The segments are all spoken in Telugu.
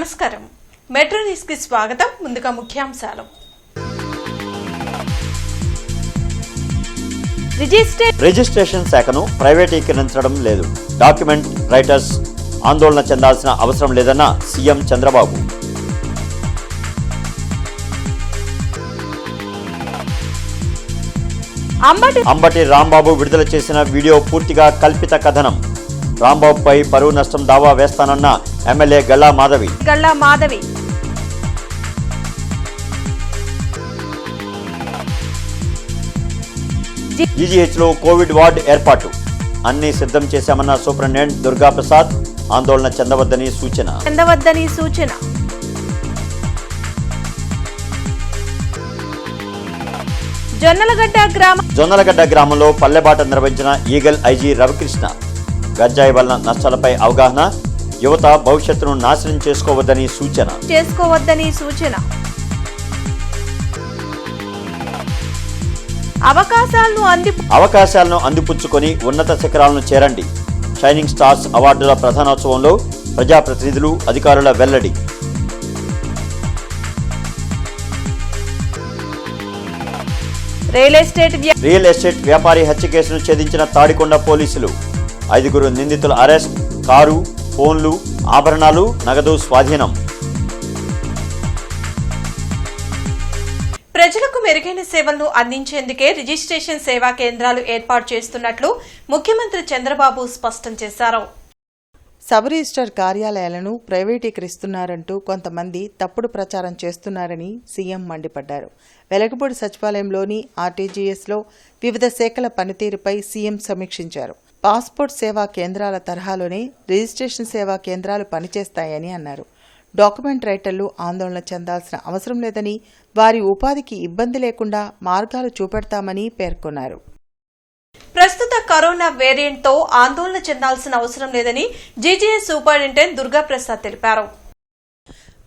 నమస్కారం. మెట్రో న్యూస్ కి స్వాగతం. ముందుగా ముఖ్యాంశాలు. రిజిస్ట్రేషన్ శాఖను ప్రైవేటీకరించడం లేదు. డాక్యుమెంట్ రైటర్స్ ఆందోళన చెందాల్సిన అవసరం లేదన్న సీఎం చంద్రబాబు. అంబటి రాంబాబు విడుదల చేసిన వీడియో పూర్తిగా కల్పిత కథనం. రాంబాబుపై పరువు నష్టం దావా వేస్తానన్న ఎమ్మెల్యే గల్లా మాధవి. జీజీహెచ్లో కోవిడ్ వార్డు ఏర్పాటు అన్ని సిద్ధం చేశామన్న సూపరింటెండెంట్ దుర్గాప్రసాద్. ఆందోళన చెందవద్దని సూచన. జొన్నలగడ్డ గ్రామంలో పల్లెబాట నిర్వహించిన ఈగల్ ఐజీ రవికృష్ణ. గంజాయి వలన నష్టాలపై అవగాహన, యువత భవిష్యత్తును నాశనం చేసుకోవద్దని సూచన. అవకాశాలను అందిపుచ్చుకొని ఉన్నత శిఖరాలను చేరండి. షైనింగ్ స్టార్స్ అవార్డుల ప్రధానోత్సవంలో ప్రజాప్రతినిధులు, అధికారుల వెల్లడి. రియల్ ఎస్టేట్ వ్యాపారి హత్య కేసును ఛేదించిన తాడికొండ పోలీసులు. 5 నిందితుల అరెస్ట్. కారు, ఫోన్లు, ఆభరణాలు, నగదు స్వాధీనం. ప్రజలకు మెరుగైన సేవలను అందించేందుకే రిజిస్ట్రేషన్ సేవా కేంద్రాలు ఏర్పాటు చేస్తున్నట్లు ముఖ్యమంత్రి చంద్రబాబు స్పష్టం చేశారు. సబ్ రిజిస్టర్ కార్యాలయాలను ప్రైవేటీకరిస్తున్నారంటూ కొంతమంది తప్పుడు ప్రచారం చేస్తున్నారని సీఎం మండిపడ్డారు. వెలగపూడి సచివాలయంలోని ఆర్టీజీఎస్లో వివిధ శాఖల పనితీరుపై సీఎం సమీక్షించారు. పాస్పోర్ట్ సేవా కేంద్రాల తరహాలోనే రిజిస్ట్రేషన్ సేవా కేంద్రాలు పనిచేస్తాయని అన్నారు. డాక్యుమెంట్ రైటర్లు ఆందోళన చెందాల్సిన అవసరం లేదని, వారి ఉపాధికి ఇబ్బంది లేకుండా మార్గాలు చూపెడతామని పేర్కొన్నారు. ప్రస్తుత కరోనా వేరియంట్తో ఆందోళన చెందాల్సిన అవసరం లేదని జీజీహెచ్ సూపరింటెండెంట్ దుర్గాప్రసాద్ తెలిపారు.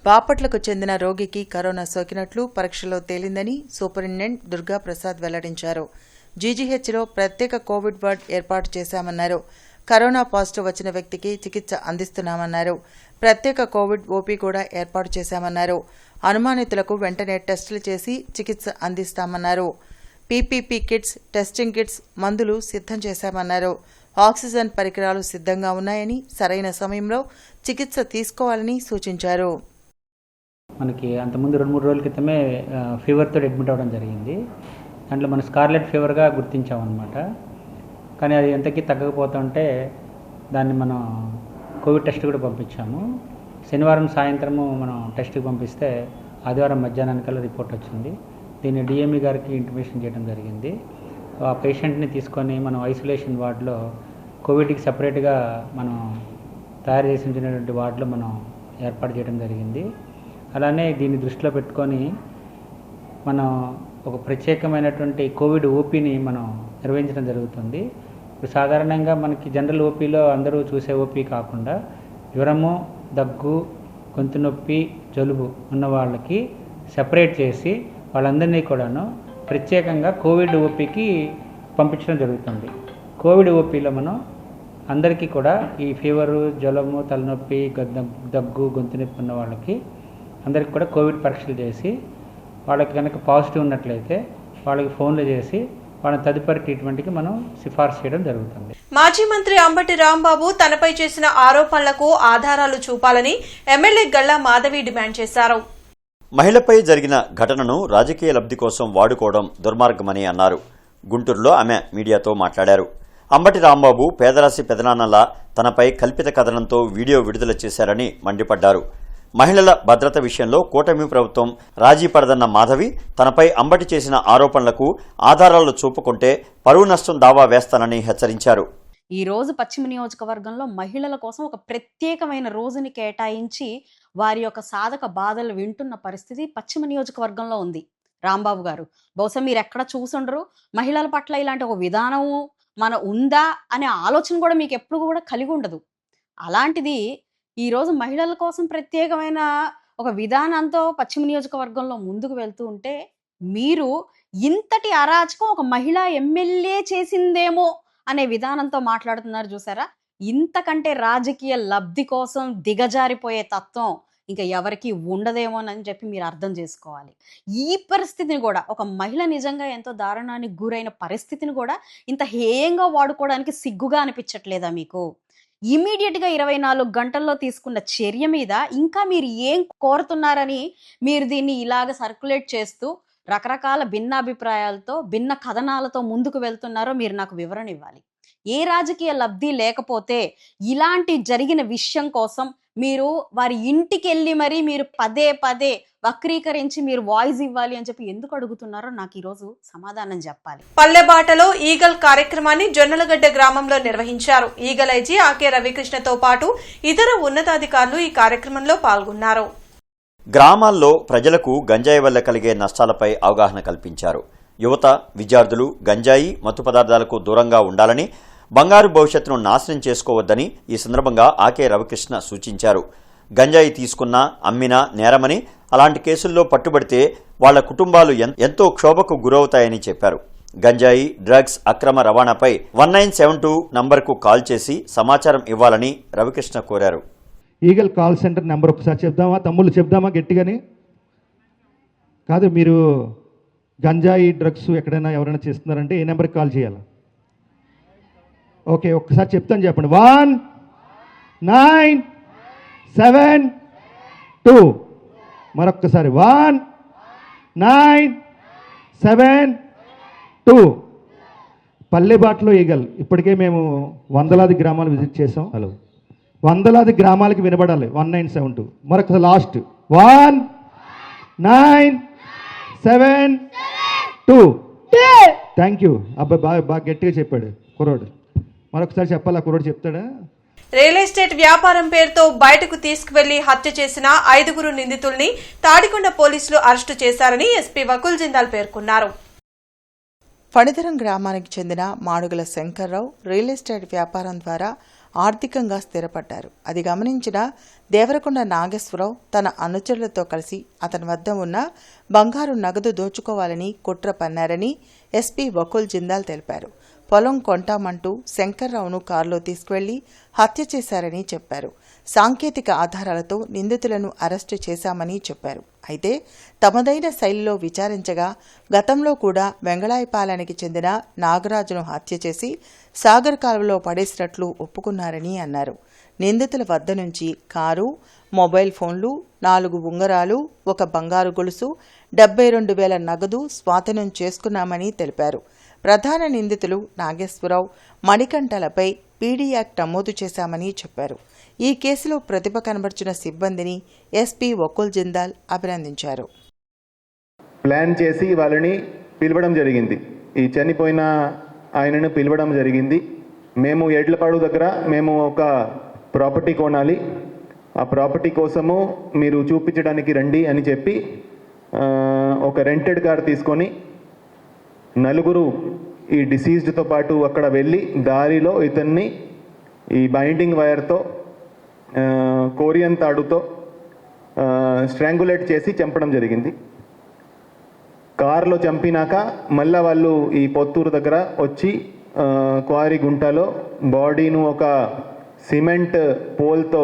బాపట్లకు చెందిన రోగికి కరోనా సోకినట్లు పరీక్షలో తేలిందని సూపరింటెండెంట్ దుర్గాప్రసాద్ వెల్లడించారు. జీజీహెచ్లో ప్రత్యేక కోవిడ్ వార్డ్ ఏర్పాటు చేశామన్నారు. కరోనా పాజిటివ్ వచ్చిన వ్యక్తికి చికిత్స అందిస్తున్నామన్నారు. ప్రత్యేక కోవిడ్ ఓపీ కూడా ఏర్పాటు చేశామన్నారు. అనుమానితులకు వెంటనే టెస్టులు చేసి చికిత్స అందిస్తామన్నారు. పీపీపీ కిట్స్, టెస్టింగ్ కిట్స్, మందులు సిద్ధం చేశామన్నారు. ఆక్సిజన్ పరికరాలు సిద్ధంగా ఉన్నాయని, సరైన సమయంలో చికిత్స తీసుకోవాలని సూచించారు. మనకి అంతకుముందు 2-3 రోజుల క్రితమే ఫీవర్తో అడ్మిట్ అవ్వడం జరిగింది. దాంట్లో మనం స్కార్లెట్ ఫీవర్గా గుర్తించామన్నమాట. కానీ అది ఎంతకీ తగ్గకపోతుంటే దాన్ని మనం కోవిడ్ టెస్ట్ కూడా పంపించాము. శనివారం సాయంత్రము మనం టెస్ట్కి పంపిస్తే ఆదివారం మధ్యాహ్నానికల్లా రిపోర్ట్ వచ్చింది. దీన్ని డిఎంఈ గారికి ఇంటిమేషన్ చేయడం జరిగింది. ఆ పేషెంట్ని తీసుకొని మనం ఐసోలేషన్ వార్డులో కోవిడ్కి సపరేట్గా మనం తయారు చేసి ఉంచినటువంటి వార్డులో మనం ఏర్పాటు చేయడం జరిగింది. అలానే దీన్ని దృష్టిలో పెట్టుకొని మనం ఒక ప్రత్యేకమైనటువంటి కోవిడ్ ఓపీని మనం నిర్వహించడం జరుగుతుంది. ఇప్పుడు సాధారణంగా మనకి జనరల్ ఓపీలో అందరూ చూసే ఓపీ కాకుండా జ్వరము, దగ్గు, గొంతు నొప్పి, జలుబు ఉన్న వాళ్ళకి సెపరేట్ చేసి వాళ్ళందరినీ కూడాను ప్రత్యేకంగా కోవిడ్ ఓపీకి పంపించడం జరుగుతుంది. కోవిడ్ ఓపీలో మనం అందరికీ కూడా ఈ ఫీవరు, జ్వరము, తలనొప్పి, దగ్గు, గొంతు నొప్పి ఉన్న వాళ్ళకి అందరికీ కూడా కోవిడ్ పరీక్షలు చేసి వాళ్ళకి కనుక పాజిటివ్ ఉన్నట్లయితే వాళ్ళకి ఫోన్లు చేసి వాళ్ళ తదుపరి ట్రీట్మెంట్కి మనం సిఫార్సు చేయడం జరుగుతుంది. మాజీ మంత్రి అంబటి రాంబాబు తనపై చేసిన ఆరోపణలకు ఆధారాలు చూపాలని ఎమ్మెల్యే గల్లా మాధవి డిమాండ్ చేశారు. మహిళపై జరిగిన ఘటనను రాజకీయ లబ్ధి కోసం వాడుకోవడం దుర్మార్గమని అన్నారు. గుంటూరులో ఆమె మీడియాతో మాట్లాడారు. అంబటి రాంబాబు పేదరాశి పెదనాన్నలా తనపై కల్పిత కథనంతో వీడియో విడుదల చేశారని మండిపడ్డారు. మహిళల భద్రత విషయంలో కూటమి ప్రభుత్వం రాజీ పడదన్న మాధవి తనపై అంబటి చేసిన ఆరోపణలకు ఆధారాలు చూపుకుంటే పరువు నష్టం దావా వేస్తానని హెచ్చరించారు. ఈ రోజు పశ్చిమ నియోజకవర్గంలో మహిళల కోసం ఒక ప్రత్యేకమైన రోజుని కేటాయించి వారి యొక్క సాధక బాధలు వింటున్న పరిస్థితి పశ్చిమ నియోజకవర్గంలో ఉంది. రాంబాబు గారు బహుశా మీరు ఎక్కడ చూసుండరు. మహిళల పట్ల ఇలాంటి ఒక విధానము మన ఉందా అనే ఆలోచన కూడా మీకు ఎప్పుడు కూడా కలిగి ఉండదు. అలాంటిది ఈరోజు మహిళల కోసం ప్రత్యేకమైన ఒక విధానంతో పశ్చిమ నియోజకవర్గంలో ముందుకు వెళ్తూ ఉంటే మీరు ఇంతటి అరాచకం ఒక మహిళా ఎమ్మెల్యే చేసిందేమో అనే విధానంతో మాట్లాడుతున్నారు చూసారా. ఇంతకంటే రాజకీయ లబ్ధి కోసం దిగజారిపోయే తత్వం ఇంకా ఎవరికి ఉండదేమోనని చెప్పి మీరు అర్థం చేసుకోవాలి. ఈ పరిస్థితిని కూడా ఒక మహిళ నిజంగా ఎంతో దారుణానికి గురైన పరిస్థితిని కూడా ఇంత హేయంగా వాడుకోవడానికి సిగ్గుగా అనిపించట్లేదా మీకు? ఇమ్మీడియట్‌గా 24 గంటల్లో తీసుకున్న చర్య మీద ఇంకా మీరు ఏం కోరుతున్నారని మీరు దీన్ని ఇలాగ సర్క్యులేట్ చేస్తూ రకరకాల భిన్నాభిప్రాయాలతో, భిన్న కథనాలతో ముందుకు వెళ్తున్నారో మీరు నాకు వివరణ ఇవ్వాలి. ఏ రాజకీయ లబ్ధి లేకపోతే ఇలాంటి జరిగిన విషయం కోసం మీరు వారి ఇంటికెళ్ళి మరీ మీరు పదే పదే వక్రీకరించి మీరు వాయిస్ ఇవ్వాలి అని చెప్పి ఎందుకు అడుగుతున్నారో నాకు ఈరోజు సమాధానం చెప్పాలి. పల్లెబాటలో ఈగల్ కార్యక్రమాన్ని జొన్నలగడ్డ గ్రామంలో నిర్వహించారు. ఈగల్ ఐజీ ఆకే రవికృష్ణతో పాటు ఇతర ఉన్నతాధికారులు ఈ కార్యక్రమంలో పాల్గొన్నారు. గ్రామాల్లో ప్రజలకు గంజాయి వల్ల కలిగే నష్టాలపై అవగాహన కల్పించారు. యువత, విద్యార్థులు గంజాయి, మత్తు పదార్థాలకు దూరంగా ఉండాలని, బంగారు భవిష్యత్తును నాశనం చేసుకోవద్దని ఈ సందర్భంగా ఆకే రవికృష్ణ సూచించారు. గంజాయి తీసుకున్నా, అమ్మినా నేరమని, అలాంటి కేసుల్లో పట్టుబడితే వాళ్ల కుటుంబాలు ఎంతో క్షోభకు గురవుతాయని చెప్పారు. గంజాయి, డ్రగ్స్ అక్రమ రవాణాపై 1972 నంబర్కు కాల్ చేసి సమాచారం ఇవ్వాలని రవికృష్ణ కోరారు. ఈగల్ కాల్ సెంటర్ నెంబర్ ఒకసారి చెప్దామా తమ్ముళ్ళు, చెప్దామా గట్టిగాని? కాదు, మీరు గంజాయి డ్రగ్స్ ఎక్కడైనా ఎవరైనా చేస్తున్నారంటే ఏ నెంబర్కి కాల్ చేయాలి? ఓకే, ఒక్కసారి చెప్తాను, చెప్పండి. 1972. మరొక్కసారి 1972. పల్లెబాటలో ఈగల్. ఇప్పటికే మేము వందలాది గ్రామాలు విజిట్ చేసాం. హలో, వందలాది గ్రామాలకి వినబడాలి. 1972. మరొకసారి లాస్ట్ 1972. Thank you. అబ్బాయి బాగా గట్టిగా చెప్పాడు కుర్రోడు. మరొకసారి చెప్పాలా? కుర్రోడు చెప్తాడా? రియల్ ఎస్టేట్ వ్యాపారం పేరుతో బయటకు తీసుకువెళ్లి హత్య చేసిన 5 నిందితుల్ని తాడికొండ పోలీసులు అరెస్టు చేశారని ఎస్పీ వకుల్ జిందాల్ పేర్కొన్నారు. ఫణిధరం గ్రామానికి చెందిన మాడుగుల శంకర్రావు రియల్ ఎస్టేట్ వ్యాపారం ద్వారా ఆర్థికంగా స్థిరపడ్డారు. అది గమనించిన దేవరకొండ నాగేశ్వరరావు తన అనుచరులతో కలిసి అతని వద్ద ఉన్న బంగారు నగదు దోచుకోవాలని కుట్ర పన్నారని ఎస్పీ వకుల్ జిందాల్ తెలిపారు. పొలం కొంటామంటూ శంకర్రావును కారులో తీసుకువెళ్లి హత్య చేశారని చెప్పారు. సాంకేతిక ఆధారాలతో నిందితులను అరెస్టు చేశామని చెప్పారు. అయితే తమదైన శైలిలో విచారించగా గతంలో కూడా వెంగళాయపాలెనికి చెందిన నాగరాజును హత్య చేసి సాగర్ కాలువలో పడేసినట్లు ఒప్పుకున్నారని అన్నారు. నిందితుల వద్ద నుంచి కారు, మొబైల్ ఫోన్లు, 4 ఉంగరాలు, 1 బంగారు గొలుసు, 72,000 నగదు స్వాధీనం చేసుకున్నామని తెలిపారు. ప్రధాన నిందితులు నాగేశ్వరరావు, మణికంఠలపై పీడీ యాక్ట్ నమోదు చేశామని చెప్పారు. ఈ కేసులో ప్రతిభ కనబర్చిన సిబ్బందిని ఎస్పీ వకుల్ జిందాల్ అభినందించారు. ప్లాన్ చేసి వాళ్ళని పిలవడం జరిగింది. ఈ చనిపోయిన ఆయనను పిలవడం జరిగింది. మేము ఎడ్లపాడు దగ్గర మేము ఒక ప్రాపర్టీ కొనాలి, ఆ ప్రాపర్టీ కోసము మీరు చూపించడానికి రండి అని చెప్పి ఒక రెంటెడ్ కార్ తీసుకొని 4 ఈ డిసీజ్డ్తో పాటు అక్కడ వెళ్ళి దారిలో ఇతన్ని ఈ బైండింగ్ వైర్తో, కోరియన్ తాడుతో స్ట్రాంగులేట్ చేసి చంపడం జరిగింది. కారులో చంపినాక మళ్ళా వాళ్ళు ఈ పొత్తూరు దగ్గర వచ్చి క్వారీ గుంటలో బాడీను ఒక సిమెంట్ పోల్తో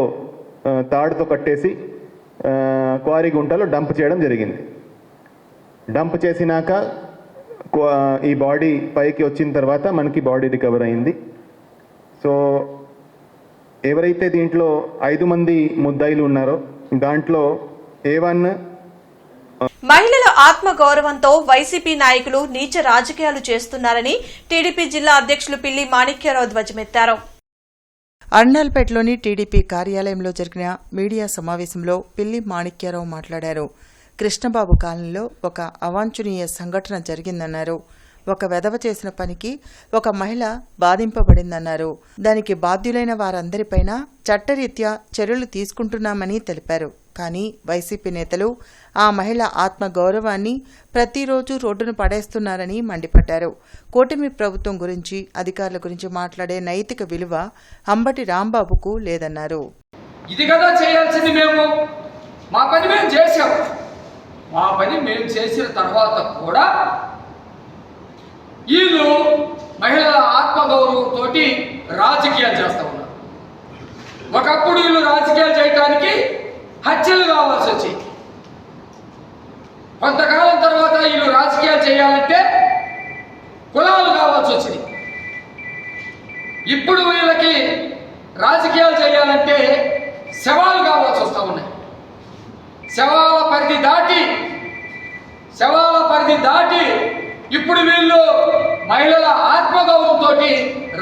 తాడుతో కట్టేసి క్వారీ గుంటలో డంప్ చేయడం జరిగింది. డంప్ చేసినాక ఈ బాడీ పైకి వచ్చిన తర్వాత మనకి బాడీ రికవర్ అయింది. సో ఎవరైతే దీంట్లో 5 మంది ముద్దాయిలు ఉన్నారో దాంట్లో A1 మహిళల ఆత్మ గౌరవంతో వైసీపీ నాయకులు నీచ రాజకీయాలు చేస్తున్నారని టీడీపీ జిల్లా అధ్యక్షులు పిల్లి మాణిక్యరావు ధ్వజమెత్తారు. అర్నాల్పేటలోని టీడీపీ కార్యాలయంలో జరిగిన మీడియా సమావేశంలో పిల్లి మాణిక్యరావు మాట్లాడారు. కృష్ణబాబు కాలనీలో ఒక అవాంఛనీయ సంఘటన జరిగిందన్నారు. ఒక వెధవ చేసిన పనికి ఒక మహిళ బాధింపబడిందన్నారు. దానికి బాధ్యులైన వారందరిపైన చట్టరీత్యా చర్యలు తీసుకుంటున్నామని తెలిపారు. కానీ వైసీపీ నేతలు ఆ మహిళ ఆత్మ గౌరవాన్ని ప్రతిరోజు రోడ్డును పడేస్తున్నారని మండిపడ్డారు. కూటమి ప్రభుత్వం గురించి, అధికారుల గురించి మాట్లాడే నైతిక విలువ అంబటి రాంబాబుకు లేదన్నారు. ఇది కదా చేయాల్సింది. మా పని మేము చేసాం. మా పని మేము చేసిన తర్వాత కూడా వీళ్ళు మహిళల ఆత్మగౌరవంతో రాజకీయాలు చేస్తూ ఉన్నారు. ఒకప్పుడు వీళ్ళు రాజకీయాలు చేయడానికి హత్యలు కావాల్సి వచ్చాయి. కొంతకాలం తర్వాత వీళ్ళు రాజకీయాలు చేయాలంటే కులాలు కావాల్సి వచ్చింది. ఇప్పుడు వీళ్ళకి రాజకీయాలు చేయాలంటే శవాలు కావాల్సి వస్తూ ఉన్నాయి. శవాల పరిధి దాటి ఇప్పుడు వీళ్ళు మహిళల ఆత్మగౌరవంతో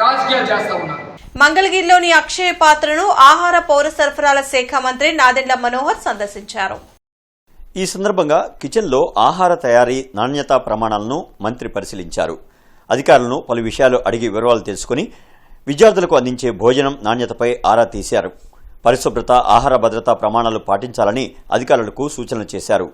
రాజకీయాలు చేస్తూ ఉన్నారు. మంగళగిరిలోని అక్షయ పాత్రను ఆహార పౌర సరఫరాల శాఖ మంత్రి నాదెండ్ల మనోహర్ సందర్శించారు. ఈ సందర్భంగా కిచెన్లో ఆహార తయారీ నాణ్యతా ప్రమాణాలను మంత్రి పరిశీలించారు. అధికారులను పలు విషయాలు అడిగి వివరాలు తెలుసుకుని విద్యార్థులకు అందించే భోజనం నాణ్యతపై ఆరా తీశారు. పరిశుభ్రత, ఆహార భద్రతా ప్రమాణాలు పాటించాలని అధికారులకు సూచనలు చేశారు.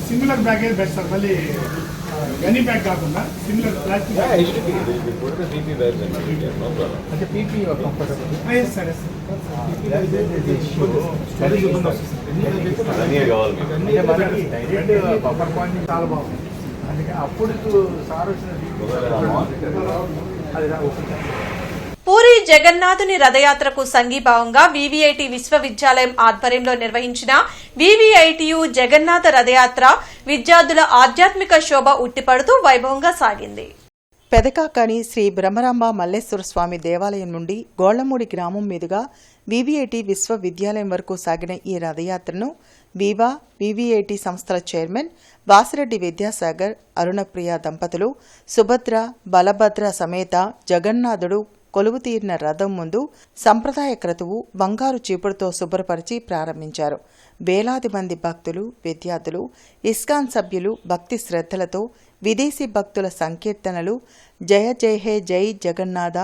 Similar baggage best sir. మళ్ళీ గనీ బ్యాగ్ కాకుండా సిమిలర్ ప్లాస్టిక్ అంటే PP comfortable sir. Buffer point చాలా బాగుంది. అందుకే అప్పుడు సార్ వచ్చిన పూరి జగన్నాథుని రథయాత్రకు సంఘీభావంగా వివిఐటి విశ్వవిద్యాలయం ఆధ్వర్యంలో నిర్వహించిన వివిఐటియు జగన్నాథ రథయాత్ర విద్యార్థుల ఆధ్యాత్మిక శోభ ఉట్టిపడుతూ వైభవంగా సాగింది. పెదకాకాని శ్రీ బ్రహ్మరాంబ మల్లేశ్వర స్వామి దేవాలయం నుండి గోళ్లమూడి గ్రామం మీదుగా వివిఐటి విశ్వవిద్యాలయం వరకు సాగిన ఈ రథయాత్రను వివిఐటి సంస్థల చైర్మన్ వాసిరెడ్డి విద్యాసాగర్, అరుణప్రియ దంపతులు సుభద్ర, బలభద్ర సమేత జగన్నాథుడు కొలువు తీరిన రథం ముందు సంప్రదాయ క్రతువు బంగారు చీపుడుతో శుభ్రపరిచి ప్రారంభించారు. వేలాది మంది భక్తులు, విద్యార్థులు, ఇస్కాన్ సభ్యులు భక్తి శ్రద్ధలతో విదేశీ భక్తుల సంకీర్తనలు, జయ జయ హే జై జగన్నాథ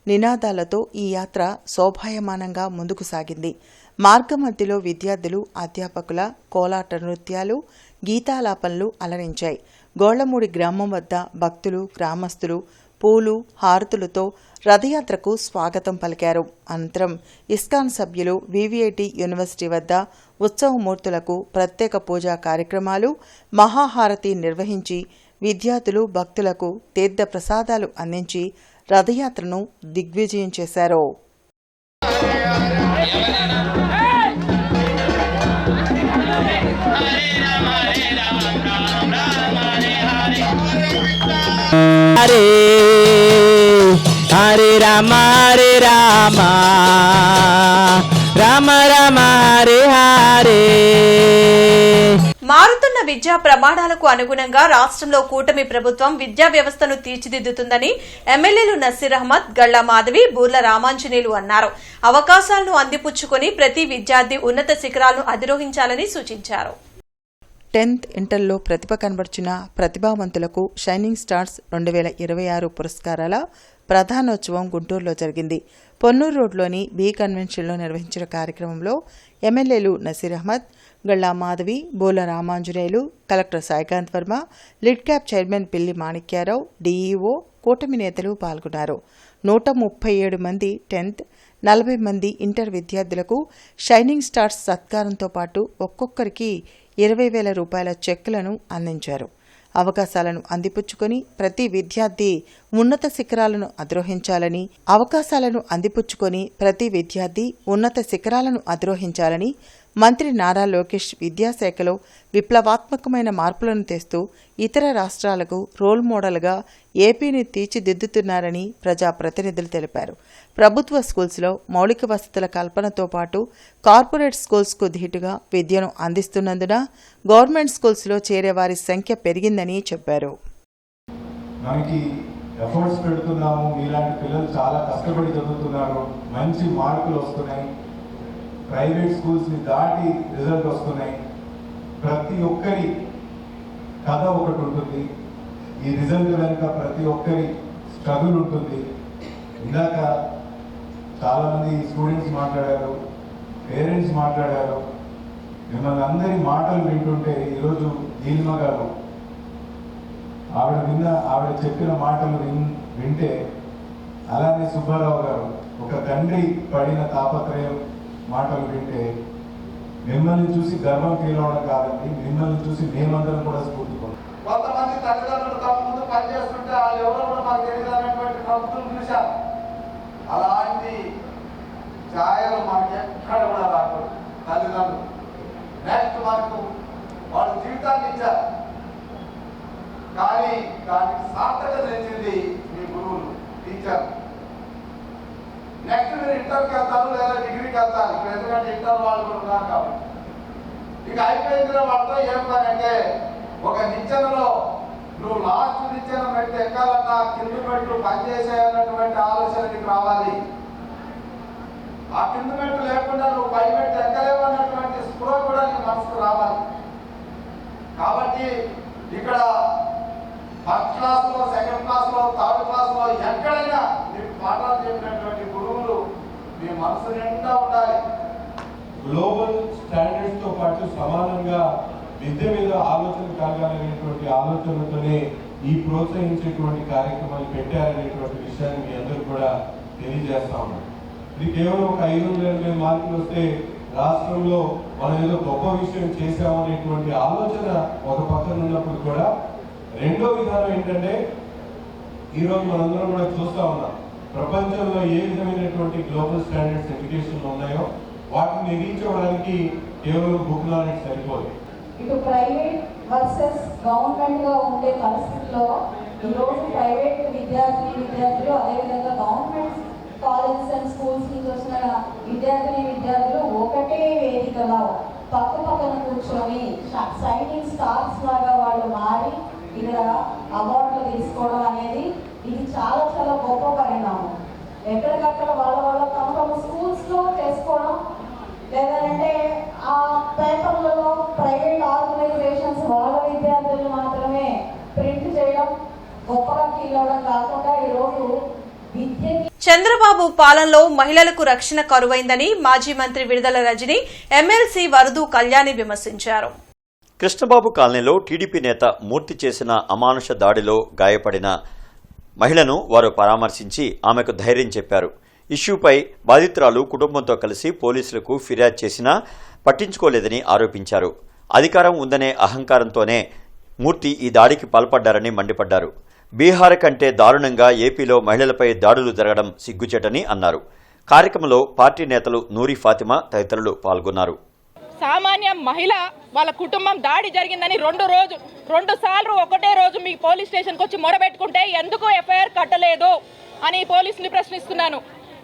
నినాదాలతో ఈ యాత్ర శోభాయమానంగా ముందుకు సాగింది. మార్గమధ్యలో విద్యార్థులు, అధ్యాపకుల కోలాట నృత్యాలు, గీతాలాపనలు అలరించాయి. గోళ్లమూడి గ్రామం వద్ద భక్తులు, గ్రామస్తులు పూలు, హారతులతో రథయాత్రకు స్వాగతం పలికారు. అనంతరం ఇస్కాన్ సభ్యులు వివిఐటి యూనివర్సిటీ వద్ద ఉత్సవమూర్తులకు ప్రత్యేక పూజా కార్యక్రమాలు, మహాహారతి నిర్వహించి విద్యార్థులు, భక్తులకు తీర్థ ప్రసాదాలు అందించి రథయాత్రను దిగ్విజయం చేశారు. హరే హరే రామ రామ రామ హరే హరే. మారుతున్న విద్యా ప్రమాణాలకు అనుగుణంగా రాష్ట్రంలో కూటమి ప్రభుత్వం విద్యా వ్యవస్థను తీర్చిదిద్దుతుందని ఎమ్మెల్యేలు నసీర్ అహ్మద్, గళ్లా మాధవి, బూర్ల రామాంజనేయులు అన్నారు. అవకాశాలను అందిపుచ్చుకుని ప్రతి విద్యార్థి ఉన్నత శిఖరాలను అధిరోహించాలని సూచించారు. 10th ఇంటర్లో ప్రతిభ కనబర్చిన ప్రతిభావంతులకు షైనింగ్ స్టార్స్ 2026 పురస్కారాల ప్రధానోత్సవం గుంటూరులో జరిగింది. పొన్నూరు రోడ్లోని బి కన్వెన్షన్లో నిర్వహించిన కార్యక్రమంలో ఎమ్మెల్యేలు Naseer Ahmed, Galla Madhavi, Boola Ramanjaneyulu, collector Saikanth Varma, LIDCAP chairman Pilli Manikyarao, DEO, కూటమి నేతలు పాల్గొన్నారు. 137 మంది 10th, 40 మంది ఇంటర్ విద్యార్థులకు షైనింగ్ స్టార్స్ సత్కారంతో పాటు ఒక్కొక్కరికి 20,000 రూపాయల చెక్కులను అందించారు. అవకాశాలను అందిపుచ్చుకొని ప్రతి విద్యార్థి ఉన్నత శిఖరాలను అధిరోహించాలని మంత్రి నారా లోకేష్ విద్యాశాఖలో విప్లవాత్మకమైన మార్పులను తెస్తూ ఇతర రాష్ట్రాలకు రోల్ మోడల్గా ఏపీని తీర్చిదిద్దుతున్నారని ప్రజాప్రతినిధులు తెలిపారు. ప్రభుత్వ స్కూల్స్లో మౌలిక వసతుల కల్పనతో పాటు కార్పొరేట్ స్కూల్స్కు ధీటుగా విద్యను అందిస్తున్నందున గవర్నమెంట్ స్కూల్స్లో చేరే వారి సంఖ్య పెరిగిందని చెప్పారు. మనకి ఎఫర్ట్స్ పెడుతున్నాము, మీలాంటి పిల్లలు చాలా కష్టపడి చదువుతున్నారు, మంచి మార్కులు వస్తున్నాయి, ప్రైవేట్ స్కూల్స్ని దాటి రిజల్ట్ వస్తున్నాయి. ప్రతి ఒక్కరి కథ ఒకటి ఉంటుంది, ఈ రిజల్ట్ వెనుక ప్రతి ఒక్కరి స్ట్రగుల్ ఉంటుంది. ఇందాక చాలామంది స్టూడెంట్స్ మాట్లాడారు, పేరెంట్స్ మాట్లాడారు. మిమ్మల్ని అందరి మాటలు వింటుంటే ఈరోజు నీలిమ గారు ఆవిడ చెప్పిన మాటలు వింటే, అలానే సుబ్బారావు గారు ఒక తండ్రి పడిన తాపత్రయం మాటలు వింటే మిమ్మల్ని చూసి గర్వం ఫీల్ అవడం కాదండి, మిమ్మల్ని చూసి మేమందరం కూడా స్ఫూర్తిపోతాం. కొంతమంది తల్లిదండ్రులు తమ ముందు పనిచేస్తుంటే వాళ్ళు ఎవరో కూడా మాకు తెలియదు అనేటువంటి ప్రభుత్వం చూశారు. అలాంటి ఛాయలు మనకి ఎక్కడ కూడా రాకూడదు. తల్లిదండ్రులు నెక్స్ట్ మనకు వాళ్ళ జీవితాన్ని ఇచ్చారు, కానీ దానికి సార్థకత ఇచ్చింది మీ గురువులు, టీచర్. నెక్స్ట్ మీరు ఇంటర్కి వెళ్తారు లేదా డిగ్రీకి వెళ్తారు, ఇప్పుడు ఎందుకంటే ఇంటర్ వాళ్ళు కూడా ఉన్నారు కాబట్టి. ఇక అయిపోయింది వాళ్ళతో ఏం పని అంటే, ఒక నిచ్చెనలో నువ్వు లాస్ట్ నిచ్చెన మెట్టు ఎక్కాలన్నా కింది మెట్లు పనిచేసేటటువంటి ఆలోచన నీకు రావాలి. ఆ కింది మెట్టు లేకుండా నువ్వు పై మెట్టు ఎక్కలేవు అన్నటువంటి స్పృహ కూడా నీ మనసుకు రావాలి. కాబట్టి ఇక్కడ ఫస్ట్ క్లాస్లో, సెకండ్ క్లాస్లో, థర్డ్ క్లాస్లో ఎక్కడైనా నీకు పాఠాలు చెప్పినటువంటి గురువులు మీ మనసు నిండా ఉండాలి. గ్లోబల్ స్టాండర్డ్స్ తో పాటు సమానంగా విద్య మీద ఆలోచన కలగాలనేటువంటి ఆలోచనతోనే ఈ ప్రోత్సహించేటువంటి కార్యక్రమాలు పెట్టారనేటువంటి విషయాన్ని మీ అందరూ కూడా తెలియజేస్తా ఉన్నాం. ఇది కేవలం ఒక 500 మార్కులు వస్తే రాష్ట్రంలో మనం ఏదో గొప్ప విషయం చేశామనేటువంటి ఆలోచన ఒక పక్కన ఉన్నప్పుడు కూడా, రెండో విధానం ఏంటంటే ఈరోజు మనందరం కూడా చూస్తా ఉన్నాం, ప్రపంచంలో ఏ విధమైనటువంటి గ్లోబల్ స్టాండర్డ్స్ ఎడ్యుకేషన్ ఉన్నాయో వాటిని రీచ్ అవ్వడానికి కేవలం బుక్ నాలెడ్జ్ సరిపోదు. ఇటు ప్రైవేట్ వర్సెస్ గవర్నమెంట్ గా ఉండే పరిస్థితుల్లో ఈరోజు ప్రైవేట్ విద్యార్థులు అదేవిధంగా గవర్నమెంట్ కాలేజెస్ అండ్ స్కూల్స్ నుంచి వచ్చిన విద్యార్థులు ఒకటే వేదికలో పక్క పక్కన కూర్చొని షైనింగ్ స్టార్స్ లాగా వాళ్ళు మారి ఇక్కడ అవార్డులు తీసుకోవడం అనేది ఇది చాలా చాలా గొప్ప పరిణామం. ఎక్కడికక్కడ వాళ్ళ తమ స్కూల్స్ లో చేసుకోవడం, లేదంటే ఆ పేపర్లలో ప్రైవేట్ ఆర్గనైజేషన్స్ వాళ్ళ విద్యార్థులు మాత్రమే ప్రింట్ చేయడం, గొప్పగా ఫీల్ అవడం కాకుండా ఈరోజు విద్యకి. చంద్రబాబు పాలనలో మహిళలకు రక్షణ కరువైందని మాజీ మంత్రి విడుదల రజని ఎమ్మెల్సీ వరదు కళ్యాణి విమర్శించారు. కృష్ణబాబు కాలనీలో టీడీపీ నేత మూర్తి చేసిన అమానుష దాడిలో గాయపడిన మహిళను వారు పరామర్శించి ఆమెకు ధైర్యం చెప్పారు. ఇష్యూపై బాధితురాలు కుటుంబంతో కలిసి పోలీసులకు ఫిర్యాదు చేసినా పట్టించుకోలేదని ఆరోపించారు. అధికారం ఉందనే అహంకారంతోనే మూర్తి ఈ దాడికి పాల్పడ్డారని మండిపడ్డారు. బీహార్ కంటే దారుణంగా ఏపీలో మహిళలపై దాడులు జరగడం సిగ్గుచేటని అన్నారు. కార్యక్రమంలో పార్టీ నేతలు నూరి ఫాతిమా తదితరులు పాల్గొన్నారు. సామాన్య మహిళ వాళ్ళ కుటుంబం దాడి జరిగిందని రెండు సార్లు ఒకటే రోజు మీ పోలీస్ స్టేషన్కి వచ్చి మొరబెట్టుకుంటే ఎందుకు ఎఫ్ఐఆర్ కట్టలేదు అని పోలీసులు ప్రశ్నిస్తున్నాను.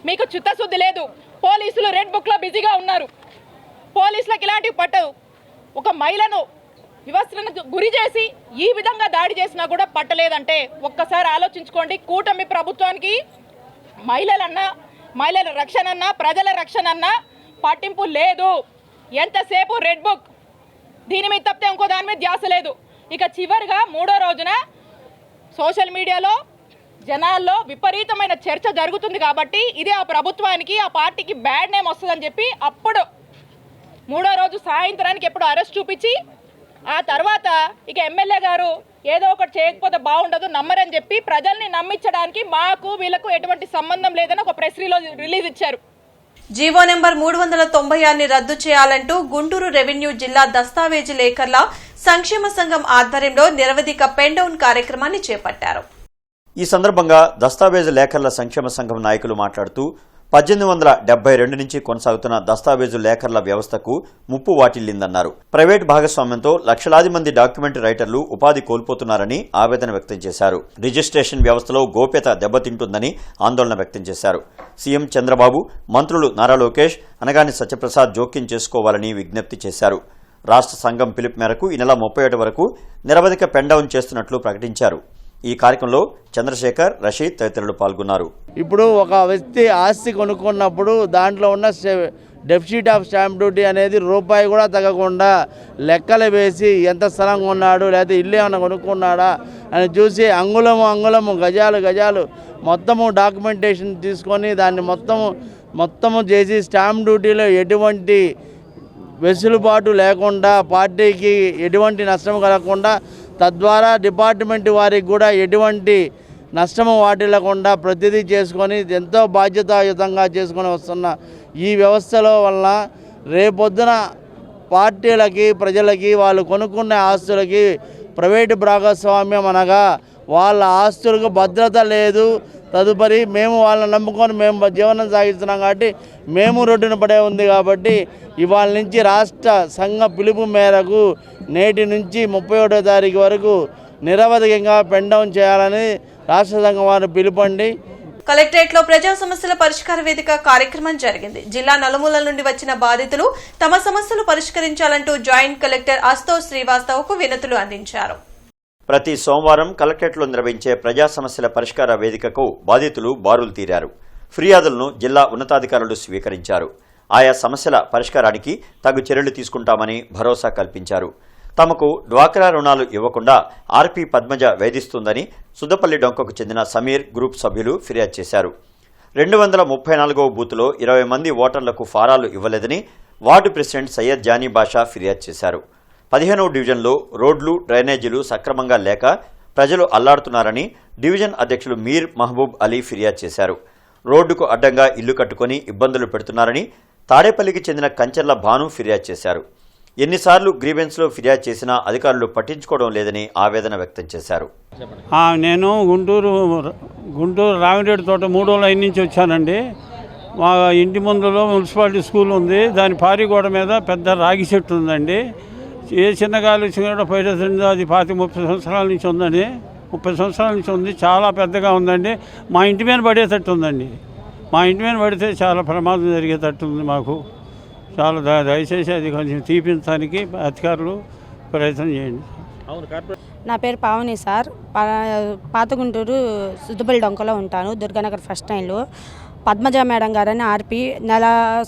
మీకు చిత్తశుద్ధి లేదు. పోలీసులు రెడ్ బుక్లో బిజీగా ఉన్నారు. పోలీసులకు ఇలాంటివి పట్టవు. ఒక మహిళను వివస్త్రకు గురి చేసి ఈ విధంగా దాడి చేసినా కూడా పట్టలేదంటే ఒక్కసారి ఆలోచించుకోండి. కూటమి ప్రభుత్వానికి మహిళల రక్షణ అన్నా ప్రజల రక్షణ అన్నా పట్టింపు లేదు. ఎంతసేపు రెడ్ బుక్, దీని మీద తప్పితే ఇంకో దాని మీద ధ్యాస లేదు. ఇక చివరిగా 3వ రోజున సోషల్ మీడియాలో జనాల్లో విపరీతమైన చర్చ జరుగుతుంది కాబట్టి ఇది ఆ ప్రభుత్వానికి ఆ పార్టీకి బ్యాడ్ నేమ్ వస్తుందని చెప్పి అప్పుడు 3వ రోజు సాయంత్రానికి ఎప్పుడు అరెస్ట్ చూపించి ఆ తర్వాత ఇక ఎమ్మెల్యే గారు ఏదో ఒకటి చేయకపోతే బాగుండదు నమ్మరని చెప్పి ప్రజల్ని నమ్మించడానికి మాకు వీళ్ళకు ఎటువంటి సంబంధం లేదని ఒక ప్రెస్ రిలీజ్ ఇచ్చారు. జీవో నెంబర్ 396ని రద్దు చేయాలంటూ గుంటూరు రెవెన్యూ జిల్లా దస్తావేజు లేఖర్ల సంక్షేమ సంఘం ఆధ్వర్యంలో నిరవధిక పెన్ డౌన్ కార్యక్రమాన్ని చేపట్టారు. ఈ సందర్భంగా దస్తావేజు లేఖర్ల సంక్షేమ సంఘం నాయకులు మాట్లాడుతూ 1872 నుంచి కొనసాగుతున్న దస్తావేజు లేఖర్ల వ్యవస్థకు ముప్పు వాటిల్లిందన్నారు. ప్రైవేట్ భాగస్వామ్యంతో లక్షలాది మంది డాక్యుమెంట్ రైటర్లు ఉపాధి కోల్పోతున్నారని ఆవేదన వ్యక్తం చేశారు. రిజిస్ట్రేషన్ వ్యవస్థలో గోప్యత దెబ్బతింటుందని ఆందోళన వ్యక్తం చేశారు. సీఎం చంద్రబాబు, మంత్రులు నారా లోకేష్, అనగాని సత్యప్రసాద్ జోక్యం చేసుకోవాలని విజ్ఞప్తి చేశారు. రాష్ట్ర సంఘం పిలుపు మేరకు ఈ నెల 31 వరకు నిరవధిక పెన్ డౌన్ చేస్తున్నట్లు ప్రకటించారు. ఈ కార్యక్రమంలో చంద్రశేఖర్, రషీద్ తదితరులు పాల్గొన్నారు. ఇప్పుడు ఒక వ్యక్తి ఆస్తి కొనుక్కున్నప్పుడు దాంట్లో ఉన్న డెఫిసిట్ ఆఫ్ స్టాంప్ డ్యూటీ అనేది రూపాయి కూడా తగ్గకుండా లెక్కలు వేసి ఎంత స్థలం కొన్నాడు లేదా ఇల్లు ఏమైనా కొనుక్కున్నాడా అని చూసి అంగుళము గజాలు మొత్తము డాక్యుమెంటేషన్ తీసుకొని దాన్ని మొత్తము చేసి స్టాంప్ డ్యూటీలో ఎటువంటి వెసులుబాటు లేకుండా పార్టీకి ఎటువంటి నష్టం కలగకుండా తద్వారా డిపార్ట్మెంట్ వారికి కూడా ఎటువంటి నష్టము వాటిల్లకుండా ప్రతిదీ చేసుకొని ఎంతో బాధ్యతాయుతంగా చేసుకొని వస్తున్న ఈ వ్యవస్థలో వలన రేపొద్దున పార్టీలకి ప్రజలకి వాళ్ళు కొనుక్కునే ఆస్తులకి ప్రైవేటు భాగస్వామ్యం అనగా వాళ్ళ ఆస్తులకు భద్రత లేదు. తదుపరి మేము వాళ్ళని నమ్ముకొని మేము జీవనం సాగిస్తున్నాం కాబట్టి మేము రోడ్డున పడే ఉంది. కాబట్టి ఇవాళ నుంచి రాష్ట్ర సంఘ పిలుపు మేరకు నేటి నుంచి 31వ తారీఖు వరకు నిరవధికంగా పెన్ డౌన్ చేయాలని రాష్ట్ర సంఘం వారు పిలుపండి. కలెక్టరేట్ లో ప్రజా సమస్యల పరిష్కార వేదిక కార్యక్రమం జరిగింది. జిల్లా నలుమూలల నుండి వచ్చిన బాధితులు తమ సమస్యలు పరిష్కరించాలంటూ జాయింట్ కలెక్టర్ అస్తోష్ శ్రీవాస్తవకు వినతులు అందించారు. ప్రతి సోమవారం కలెక్టరేట్లో నిర్వహించే ప్రజా సమస్యల పరిష్కార వేదికకు బాధితులు బారులు తీరారు. ఫిర్యాదులను జిల్లా ఉన్నతాధికారులు స్వీకరించారు. ఆయా సమస్యల పరిష్కారానికి తగు చర్యలు తీసుకుంటామని భరోసా కల్పించారు. తమకు డ్వాక్రా రుణాలు ఇవ్వకుండా ఆర్పీ పద్మజ వేధిస్తుందని సుద్దపల్లి డొంకకు చెందిన సమీర్ గ్రూప్ సభ్యులు ఫిర్యాదు చేశారు. 234వ బూత్లో 20 మంది ఓటర్లకు ఫారాలు ఇవ్వలేదని వార్డు ప్రెసిడెంట్ సయ్యద్ జానీ బాషా ఫిర్యాదు చేశారు. 15వ డివిజన్లో రోడ్లు డ్రైనేజీలు సక్రమంగా లేక ప్రజలు అల్లాడుతున్నారని డివిజన్ అధ్యక్షులు మీర్ మహబూబ్ అలీ ఫిర్యాదు చేశారు. రోడ్డుకు అడ్డంగా ఇల్లు కట్టుకుని ఇబ్బందులు పెడుతున్నారని తాడేపల్లికి చెందిన కంచెర్ల భాను ఫిర్యాదు చేశారు. ఎన్నిసార్లు గ్రీవెన్స్లో ఫిర్యాదు చేసినా అధికారులు పట్టించుకోవడం లేదని ఆవేదన వ్యక్తం చేశారు. నేను గుంటూరు రామిరెడ్డి తోట 3వ లైన్ నుంచి వచ్చానండి. మా ఇంటి ముందులో మున్సిపాలిటీ స్కూల్ ఉంది. దాని పారిగోడ మీద పెద్ద రాగి చెట్టు ఉందండి. ఏ చిన్న గాలి వచ్చినా పైరుందో అది 30 సంవత్సరాల నుంచి ఉందండి. 30 సంవత్సరాల నుంచి ఉంది. చాలా పెద్దగా ఉందండి. మా ఇంటి మీద పడేటట్టు ఉందండి. మా ఇంటి మీద పడితే చాలా ప్రమాదం జరిగేటట్టు ఉంది. మాకు చాలా దయచేసి అది కొంచెం తీపించడానికి అధికారులు ప్రయత్నం చేయండి. నా పేరు పావని సార్. పాత గుంటూరు సుద్దపల్లి డొంకలో ఉంటాను. దుర్గానగర్ ఫస్ట్ లైన్లో. పద్మజ మేడం గారని ఆర్పి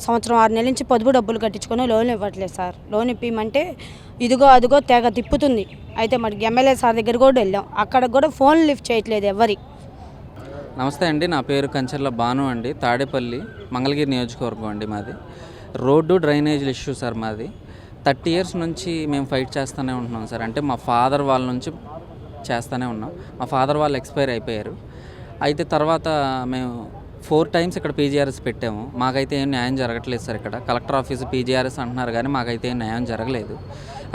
సంవత్సరం 6 నెలల నుంచి పొదుపు డబ్బులు కట్టించుకొని లోన్ ఇవ్వట్లేదు సార్. లోన్ ఇప్పిమంటే ఇదిగో అదిగో తెగ తిప్పుతుంది. అయితే మనకి ఎమ్మెల్యే సార్ దగ్గర కూడా వెళ్ళాం. అక్కడ కూడా ఫోన్ లిఫ్ట్ చేయట్లేదు ఎవరి. నమస్తే అండి, నా పేరు కంచెర్ల భాను అండి. తాడేపల్లి మంగళగిరి నియోజకవర్గం అండి మాది. రోడ్డు డ్రైనేజ్ ఇష్యూ సార్ మాది. 30 years నుంచి మేము ఫైట్ చేస్తూనే ఉంటున్నాం సార్. అంటే మా ఫాదర్ వాళ్ళ నుంచి చేస్తూనే ఉన్నాం. మా ఫాదర్ వాళ్ళు ఎక్స్పైర్ అయిపోయారు. అయితే తర్వాత మేము 4 times ఇక్కడ పీజీఆర్ఎస్ పెట్టాము. మాకైతే ఏం న్యాయం జరగట్లేదు సార్. ఇక్కడ కలెక్టర్ ఆఫీసు పీజీఆర్ఎస్ అంటున్నారు కానీ మాకైతే ఏం న్యాయం జరగలేదు.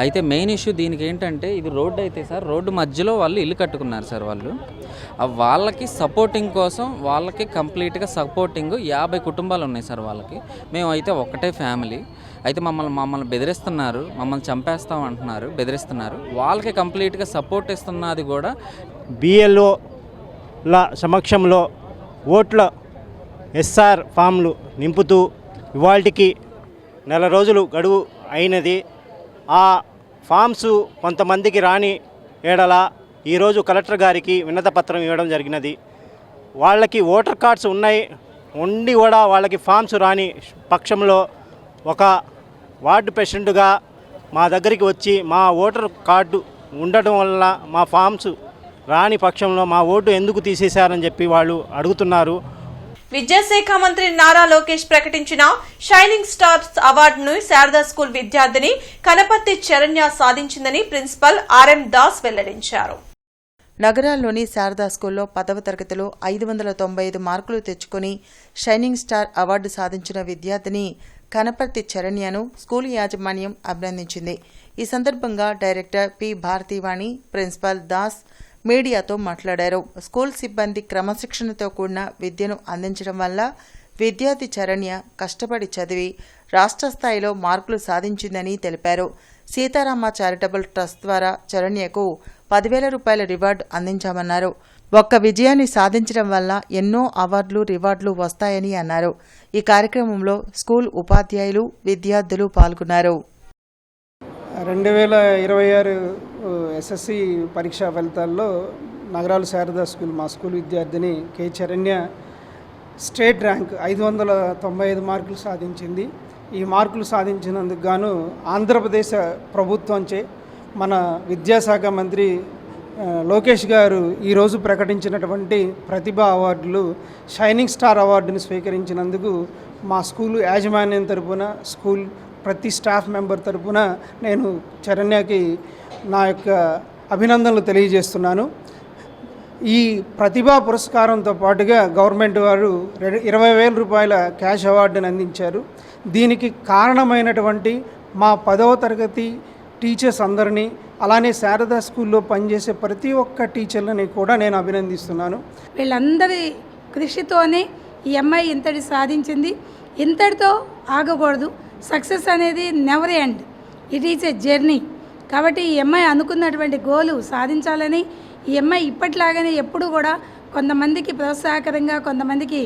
అయితే మెయిన్ ఇష్యూ దీనికి ఏంటంటే ఇది రోడ్డు అయితే సార్, రోడ్డు మధ్యలో వాళ్ళు ఇల్లు కట్టుకున్నారు సార్. వాళ్ళు వాళ్ళకి సపోర్టింగ్ కోసం వాళ్ళకి కంప్లీట్గా సపోర్టింగ్ 50 కుటుంబాలు ఉన్నాయి సార్ వాళ్ళకి. మేము అయితే ఒకటే ఫ్యామిలీ. అయితే మమ్మల్ని బెదిరిస్తున్నారు, మమ్మల్ని చంపేస్తాం అంటున్నారు, బెదిరిస్తున్నారు. వాళ్ళకి కంప్లీట్గా సపోర్ట్ ఇస్తున్నది కూడా బిఎల్ఓల సమక్షంలో ఓట్ల ఎస్ఆర్ ఫామ్లు నింపుతూ ఇవాళకి 4 రోజులు గడువు అయినది. ఆ ఫామ్స్ కొంతమందికి రాని ఏడల ఈరోజు కలెక్టర్ గారికి వినతపత్రం ఇవ్వడం జరిగినది. వాళ్ళకి ఓటర్ కార్డ్స్ ఉన్నాయి ఉండి కూడా వాళ్ళకి ఫామ్స్ రాని పక్షంలో ఒక వార్డు ప్రెసిడెంట్గా మా దగ్గరికి వచ్చి మా ఓటర్ కార్డు ఉండటం వల్ల మా ఫామ్స్ రాని పక్షంలో మా ఓటు ఎందుకు తీసేశారని చెప్పి వాళ్ళు అడుగుతున్నారు. విద్యాశాఖ మంత్రి నారా లోకేష్ ప్రకటించిన షైనింగ్ స్టార్స్ అవార్డును శారదా స్కూల్ విద్యార్థిని కనపర్తి చరణ్య సాధించిందని ప్రిన్సిపల్ ఆర్ఎం దాస్ వెల్లడించారు. నగరాల్లోని శారదా స్కూల్లో 10వ తరగతిలో 595 మార్కులు తెచ్చుకుని షైనింగ్ స్టార్ అవార్డు సాధించిన విద్యార్థిని కనపర్తి చరణ్యను స్కూల్ యాజమాన్యం అభినందించింది. ఈ సందర్భంగా డైరెక్టర్ పి భారతీవాణి, ప్రిన్సిపల్ దాస్ మీడియాతో మాట్లాడారు. స్కూల్ సిబ్బంది క్రమశిక్షణతో కూడిన విద్యను అందించడం వల్ల విద్యార్థి చరణ్య కష్టపడి చదివి రాష్ట్ర స్థాయిలో మార్కులు సాధించిందని తెలిపారు. సీతారామ చారిటబుల్ ట్రస్ట్ ద్వారా చరణ్యకు 10,000 రూపాయల రివార్డు అందించామన్నారు. ఒక్క విజయాన్ని సాధించడం వల్ల ఎన్నో అవార్డులు, రివార్డులు వస్తాయని అన్నారు. ఈ కార్యక్రమంలో స్కూల్ ఉపాధ్యాయులు, విద్యార్థులు పాల్గొన్నారు. 2026 ఎస్ఎస్సి పరీక్షా ఫలితాల్లో నగరాలు శారదా స్కూల్ మా స్కూల్ విద్యార్థిని కె చరణ్య స్టేట్ ర్యాంక్ 595 మార్కులు సాధించింది. ఈ మార్కులు సాధించినందుకు గాను ఆంధ్రప్రదేశ్ ప్రభుత్వంచే మన విద్యాశాఖ మంత్రి లోకేష్ గారు ఈరోజు ప్రకటించినటువంటి ప్రతిభా అవార్డులు షైనింగ్ స్టార్ అవార్డును స్వీకరించినందుకు మా స్కూలు యాజమాన్యం తరపున, స్కూల్ ప్రతి స్టాఫ్ మెంబర్ తరపున నేను చరణ్యకి నా యొక్క అభినందనలు తెలియజేస్తున్నాను. ఈ ప్రతిభా పురస్కారంతో పాటుగా గవర్నమెంట్ వారు 20,000 రూపాయల క్యాష్ అవార్డుని అందించారు. దీనికి కారణమైనటువంటి మా 10వ తరగతి టీచర్స్ అందరినీ, అలానే శారదా స్కూల్లో పనిచేసే ప్రతి ఒక్క టీచర్లని కూడా నేను అభినందిస్తున్నాను. వీళ్ళందరి కృషితోనే ఈ అమ్మాయి ఇంతటి సాధించింది. ఇంతటితో ఆగకూడదు. సక్సెస్ అనేది never end, it is a journey. కాబట్టి ఈ అమ్మాయి అనుకున్నటువంటి గోలు సాధించాలని, ఈ అమ్మాయి ఇప్పటిలాగానే ఎప్పుడు కూడా కొంతమందికి ప్రోత్సాహకరంగా, కొంతమందికి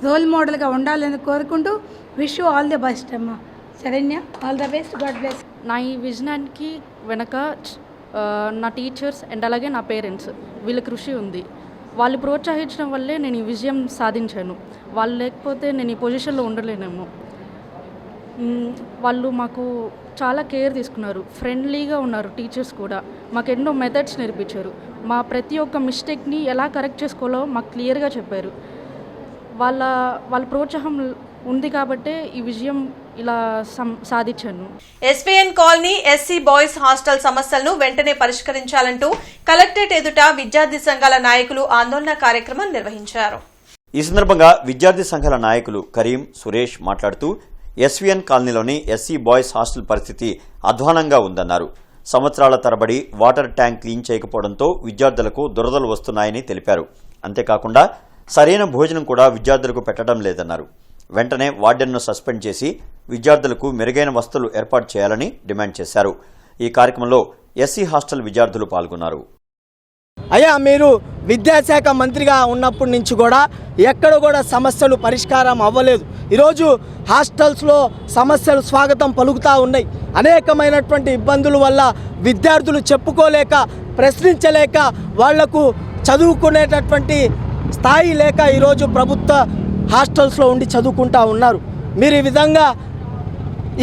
రోల్ మోడల్గా ఉండాలని కోరుకుంటూ wish you all the best అమ్మ. Saranya, all the best, God bless. నా ఈ విజనానికి వెనక నా టీచర్స్ అండ్ అలాగే నా పేరెంట్స్ వీళ్ళ కృషి ఉంది. వాళ్ళు ప్రోత్సహించడం వల్లే నేను ఈ విజయం సాధించాను. వాళ్ళు లేకపోతే నేను ఈ పొజిషన్లో ఉండలేనేమో. వాళ్ళు మాకు చాలా కేర్ తీసుకున్నారు, ఫ్రెండ్లీగా ఉన్నారు. టీచర్స్ కూడా మాకు ఎన్నో మెథడ్స్ నేర్పించారు. మా ప్రతి ఒక్క మిస్టేక్ని ఎలా కరెక్ట్ చేసుకోవాలో మాకు క్లియర్గా చెప్పారు. వాళ్ళ ప్రోత్సాహం ఉంది కాబట్టే ఈ విజయం ఇలా సాధించాను. SPN colony SC boys hostel సమస్యలను వెంటనే పరిష్కరించాలంటూ కలెక్టరేట్ ఎదుట విద్యార్థి సంఘాల నాయకులు ఆందోళన కార్యక్రమం నిర్వహించారు. ఈ సందర్భంగా విద్యార్థి సంఘాల నాయకులు కరీం, సురేష్ మాట్లాడుతూ ఎస్వీఎన్ కాలనీలోని ఎస్సీ బాయ్స్ హాస్టల్ పరిస్థితి అధ్వానంగా ఉందన్నారు. సంవత్సరాల తరబడి వాటర్ ట్యాంక్ క్లీన్ చేయకపోవడంతో విద్యార్థులకు దురదలు వస్తున్నాయని తెలిపారు. అంతేకాకుండా సరైన భోజనం కూడా విద్యార్థులకు పెట్టడం లేదన్నారు. వెంటనే వార్డెన్ను సస్పెండ్ చేసి విద్యార్థులకు మెరుగైన వసతులు ఏర్పాటు చేయాలని డిమాండ్ చేశారు. ఈ కార్యక్రమంలో ఎస్సీ హాస్టల్ విద్యార్థులు పాల్గొన్నారు. అయ్యా, మీరు విద్యాశాఖ మంత్రిగా ఉన్నప్పటి నుంచి కూడా ఎక్కడ కూడా సమస్యలు పరిష్కారం అవ్వలేదు. ఈరోజు హాస్టల్స్లో సమస్యలు స్వాగతం పలుకుతూ ఉన్నాయి. అనేకమైనటువంటి ఇబ్బందుల వల్ల విద్యార్థులు చెప్పుకోలేక, ప్రశ్నించలేక, వాళ్లకు చదువుకునేటటువంటి స్థాయి లేక ఈరోజు ప్రభుత్వ హాస్టల్స్లో ఉండి చదువుకుంటూ ఉన్నారు. మీరు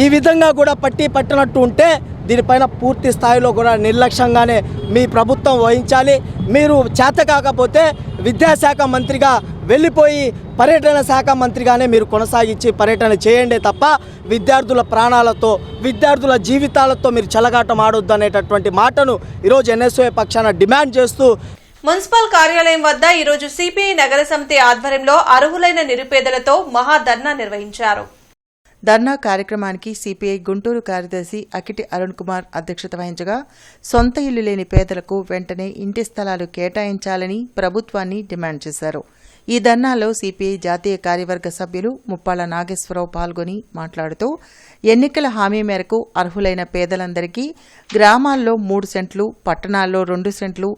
ఈ విధంగా కూడా పట్టనట్టు ఉంటే దీనిపైన పూర్తి స్థాయిలో కూడా నిర్లక్ష్యంగానే మీ ప్రభుత్వం వహించాలి. మీరు చేత కాకపోతే విద్యాశాఖ మంత్రిగా వెళ్ళిపోయి పర్యటన శాఖ మంత్రిగానే మీరు కొనసాగించి పర్యటన చేయండి తప్ప విద్యార్థుల ప్రాణాలతో, విద్యార్థుల జీవితాలతో మీరు చెలగాటం ఆడొద్దు అనేటటువంటి మాటను ఈరోజు ఎన్ఎస్ఓ పక్షాన డిమాండ్ చేస్తూ మున్సిపల్ కార్యాలయం వద్ద ఈరోజు సిపిఐ నగర సమితి ఆధ్వర్యంలో అర్హులైన నిరుపేదలతో మహాధర్నా నిర్వహించారు. ధర్నా కార్యక్రమానికి సిపిఐ గుంటూరు కార్యదర్శి అకిటి అరుణ్ కుమార్ అధ్యక్షత వహించగా, సొంత ఇల్లు లేని పేదలకు వెంటనే ఇంటి స్థలాలు కేటాయించాలని ప్రభుత్వాన్ని డిమాండ్ చేశారు. ఈ ధర్నాలో సిపిఐ జాతీయ కార్యవర్గ సభ్యులు ముప్పాళ్ల నాగేశ్వరరావు పాల్గొని మాట్లాడుతూ, ఎన్నికల హామీ మేరకు అర్హులైన పేదలందరికీ గ్రామాల్లో 3 సెంట్లు, పట్టణాల్లో 2 సెంట్లు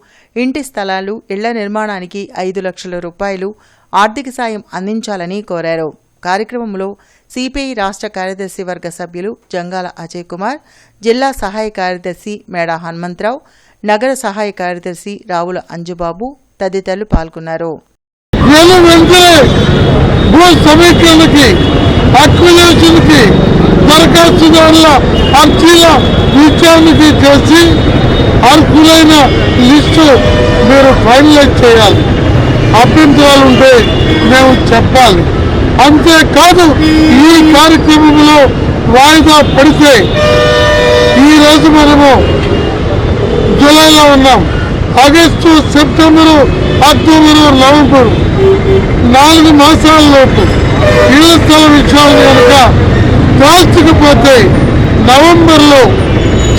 ఇంటి స్థలాలు, ఇళ్ల నిర్మాణానికి 5 లక్షల రూపాయలు ఆర్థిక సాయం అందించాలని కోరారు. కార్యక్రమంలో సిపిఐ రాష్ట్ర కార్యదర్శి వర్గ సభ్యులు జంగాల అజయ్ కుమార్, జిల్లా సహాయ కార్యదర్శి మేడా హనుమంతరావు, నగర సహాయ కార్యదర్శి రావుల అంజుబాబు తదితరులు పాల్గొన్నారు. భూ సమీకరణకి, అక్విజిషన్కి దరఖాస్తుదారుల అర్జీల విచారణకి చేసి అర్హులైన లిస్టు మీరు ఫైనలైజ్ చేయాలి. అభ్యంతరాలు ఉంటే మేము చెప్పాలి. అంతేకాదు, ఈ కార్యక్రమంలో వాయిదా పడితే ఈరోజు మనము జూలైలో ఉన్నాం, ఆగస్టు, సెప్టెంబరు, అక్టోబరు, నవంబరు 4 మాసాలలోపు ఇళ్ల స్థల విషయాలు కనుక కాల్చకపోతే నవంబర్లో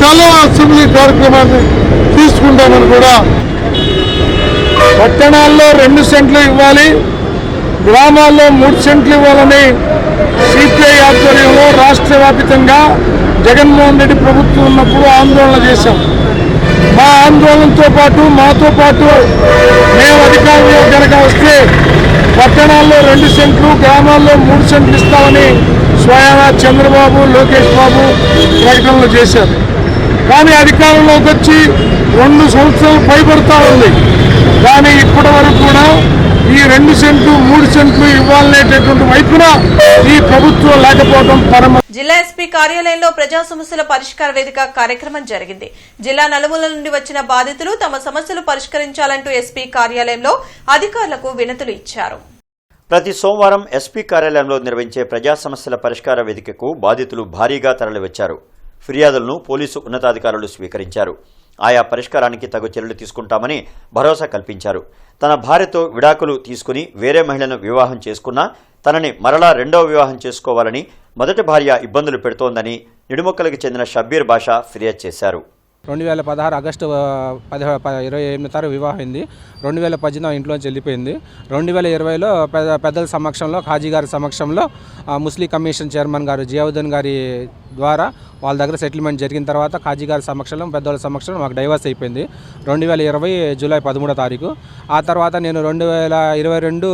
చలో అసెంబ్లీ కార్యక్రమాన్ని తీసుకుంటామని కూడా. పట్టణాల్లో 2 సెంట్లు ఇవ్వాలి, గ్రామాల్లో 3 సెంట్లు ఇవ్వాలని సిపిఐ ఆధ్వర్యంలో రాష్ట్ర వ్యాప్తంగా జగన్మోహన్ రెడ్డి ప్రభుత్వం ఉన్నప్పుడు ఆందోళన చేశాం. మా ఆందోళనతో పాటు మాతో పాటు మేము అధికారంలో కనుక వస్తే పట్టణాల్లో 2 సెంట్లు, గ్రామాల్లో 3 సెంట్లు ఇస్తామని స్వయానా చంద్రబాబు, లోకేష్ బాబు ప్రకటనలు చేశారు. కానీ అధికారంలోకి వచ్చి 2 సంవత్సరాలు పైబడతా ఉంది. కానీ ఇప్పటి వరకు కూడా ఈ 2 సెంట్లు, 3 సెంట్లు ఇవ్వాలనేటటువంటి వైపున ఈ ప్రభుత్వం లేకపోవడం పరమ. జిల్లా ఎస్పీ కార్యాలయంలో ప్రజా సమస్యల పరిష్కార వేదిక కార్యక్రమం జరిగింది. జిల్లా నలుమూలల నుండి వచ్చిన బాధితులు తమ సమస్యలు పరిష్కరించాలంటూ ఎస్పీ కార్యాలయంలో అధికారులకు వినతులు ఇచ్చారు. ప్రతి సోమవారం ఎస్పీ కార్యాలయంలో నిర్వహించే ప్రజా సమస్యల పరిష్కార వేదికకు బాధితులు భారీగా తరలివచ్చారు. ఫిర్యాదులను పోలీసు ఉన్నతాధికారులు స్వీకరించారు. ఆయా పరిష్కారానికి తగు చర్యలు తీసుకుంటామని భరోసా కల్పించారు. తన భార్యతో విడాకులు తీసుకుని వేరే మహిళను వివాహం చేసుకున్నా తనని మరలా రెండవ వివాహం చేసుకోవాలని మొదటి భార్య ఇబ్బందులు పెడుతోందని నిడుముక్కలకు చెందిన షబ్బీర్ బాషా ఫిర్యాదు చేశారు. 2016 ఆగస్టు 28 తారీఖు వివాహం అయింది. 2018 ఇంట్లోంచి వెళ్ళిపోయింది. 2020లో పెద్దల సమక్షంలో ఖాజీ గారి సమక్షంలో ముస్లిం కమిషన్ చైర్మన్ గారు జియావుద్దీన్ గారి ద్వారా వాళ్ళ దగ్గర సెటిల్మెంట్ జరిగిన తర్వాత ఖాజీ గారి సమక్షంలో పెద్దల సమక్షంలో మాకు డైవర్స్ అయిపోయింది 2020 జూలై 13వ తారీఖు. ఆ తర్వాత నేను 2022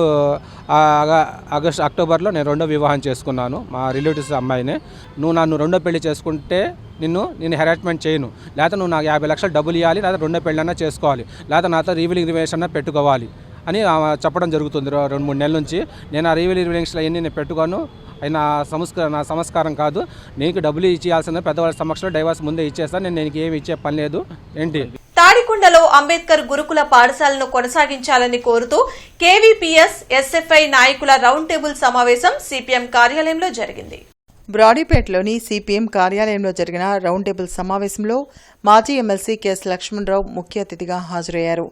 అక్టోబర్లో నేను రెండో వివాహం చేసుకున్నాను. మా రిలేటివ్స్ అమ్మాయినే. నువ్వు నన్ను రెండో పెళ్లి చేసుకుంటే నేను హెరాస్మెంట్ చేయను, లేకపోతే నువ్వు నాకు 50 లక్షలు డబ్బులు ఇవ్వాలి, లేదా రెండో పెళ్ళన్నా చేసుకోవాలి, లేకపోతే నాతో రీవిలింగ్ రిలేషన్ పెట్టుకోవాలి అని చెప్పడం జరుగుతుంది 2-3 నెలల నుంచి. నేను ఆ రీవిలింగ్ రిలేషన్లు అవన్నీ నేను పెట్టుకోను, అది నా సంస్కారం కాదు. నీకు డబ్బులు ఇచ్చేయాల్సిన పెద్దవాళ్ళ సమక్షంలో డైవర్స్ ముందే ఇచ్చేస్తాను, నేను నీకు ఏమి ఇచ్చే పని లేదు ఏంటి. తాడికొండలో అంబేద్కర్ గురుకుల పాఠశాలను కొనసాగించాలని కోరుతూ కేవీపీఎస్ ఎస్ఎఫ్ఐ నాయకుల రౌండ్ టేబుల్ సమావేశం సిపిఎం కార్యాలయంలో జరిగింది. బ్రాడీపేటలోని సిపిఎం కార్యాలయంలో జరిగిన రౌండ్ టేబుల్ సమావేశంలో మాజీ ఎమ్మెల్సీ కెఎస్ లక్ష్మణరావు ముఖ్య అతిథిగా హాజరయ్యారు.